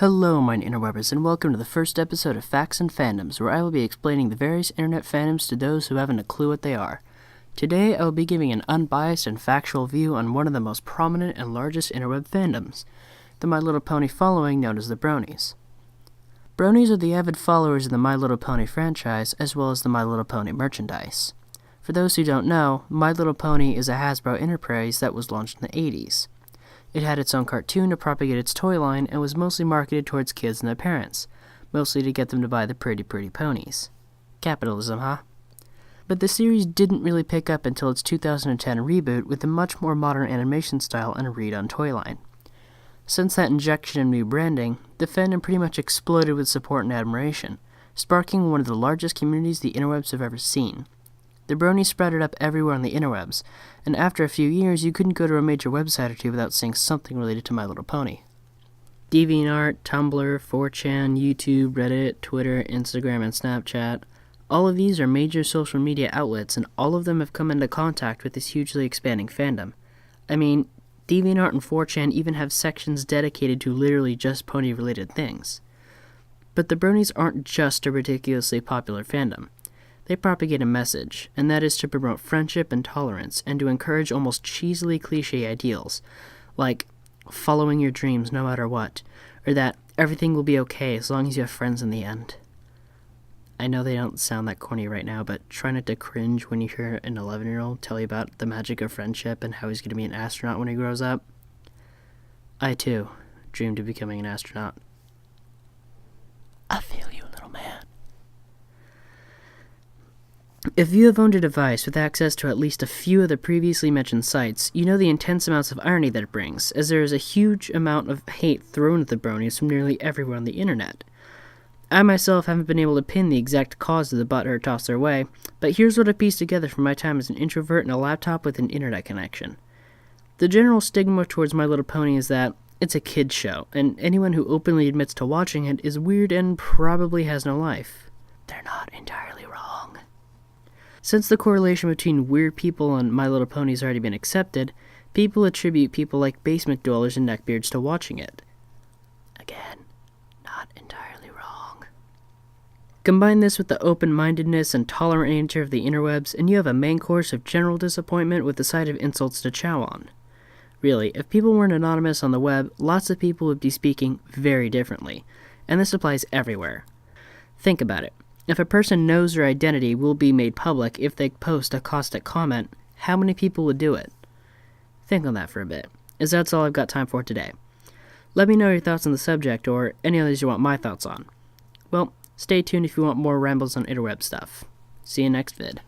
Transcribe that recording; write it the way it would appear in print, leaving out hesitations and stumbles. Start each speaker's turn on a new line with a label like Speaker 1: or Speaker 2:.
Speaker 1: Hello, my interwebers, and welcome to the first episode of Facts and Fandoms, where I will be explaining the various internet fandoms to those who haven't a clue what they are. Today, I will be giving an unbiased and factual view on one of the most prominent and largest interweb fandoms, the My Little Pony following known as the Bronies. Bronies are the avid followers of the My Little Pony franchise, as well as the My Little Pony merchandise. For those who don't know, My Little Pony is a Hasbro enterprise that was launched in the 80s. It had its own cartoon to propagate its toy line and was mostly marketed towards kids and their parents, mostly to get them to buy the pretty ponies. Capitalism, huh? But the series didn't really pick up until its 2010 reboot with a much more modern animation style and a redone toy line. Since that injection of new branding, the fandom pretty much exploded with support and admiration, sparking one of the largest communities the interwebs have ever seen. The Bronies sprouted up everywhere on the interwebs, and after a few years, you couldn't go to a major website or two without seeing something related to My Little Pony. DeviantArt, Tumblr, 4chan, YouTube, Reddit, Twitter, Instagram, and Snapchat, all of these are major social media outlets, and all of them have come into contact with this hugely expanding fandom. I mean, DeviantArt and 4chan even have sections dedicated to literally just pony-related things. But the Bronies aren't just a ridiculously popular fandom. They propagate a message, and that is to promote friendship and tolerance, and to encourage almost cheesily cliché ideals, like following your dreams no matter what, or that everything will be okay as long as you have friends in the end. I know they don't sound that corny right now, but try not to cringe when you hear an 11-year-old tell you about the magic of friendship and how he's going to be an astronaut when he grows up. I, too, dreamed of becoming an astronaut. I feel you, little man. If you have owned a device with access to at least a few of the previously mentioned sites, you know the intense amounts of irony that it brings, as there is a huge amount of hate thrown at the Bronies from nearly everywhere on the internet. I myself haven't been able to pin the exact cause of the butthurt toss their way, but here's what I pieced together from my time as an introvert and a laptop with an internet connection. The general stigma towards My Little Pony is that it's a kid's show, and anyone who openly admits to watching it is weird and probably has no life. They're not entirely wrong. Since the correlation between weird people and My Little Pony has already been accepted, people attribute people like basement dwellers and neckbeards to watching it. Again, not entirely wrong. Combine this with the open-mindedness and tolerant nature of the interwebs, and you have a main course of general disappointment with the side of insults to chow on. Really, if people weren't anonymous on the web, lots of people would be speaking very differently, and this applies everywhere. Think about it. If a person knows their identity will be made public if they post a caustic comment, how many people would do it? Think on that for a bit, as that's all I've got time for today. Let me know your thoughts on the subject, or any others you want my thoughts on. Well, stay tuned if you want more rambles on interweb stuff. See you next vid.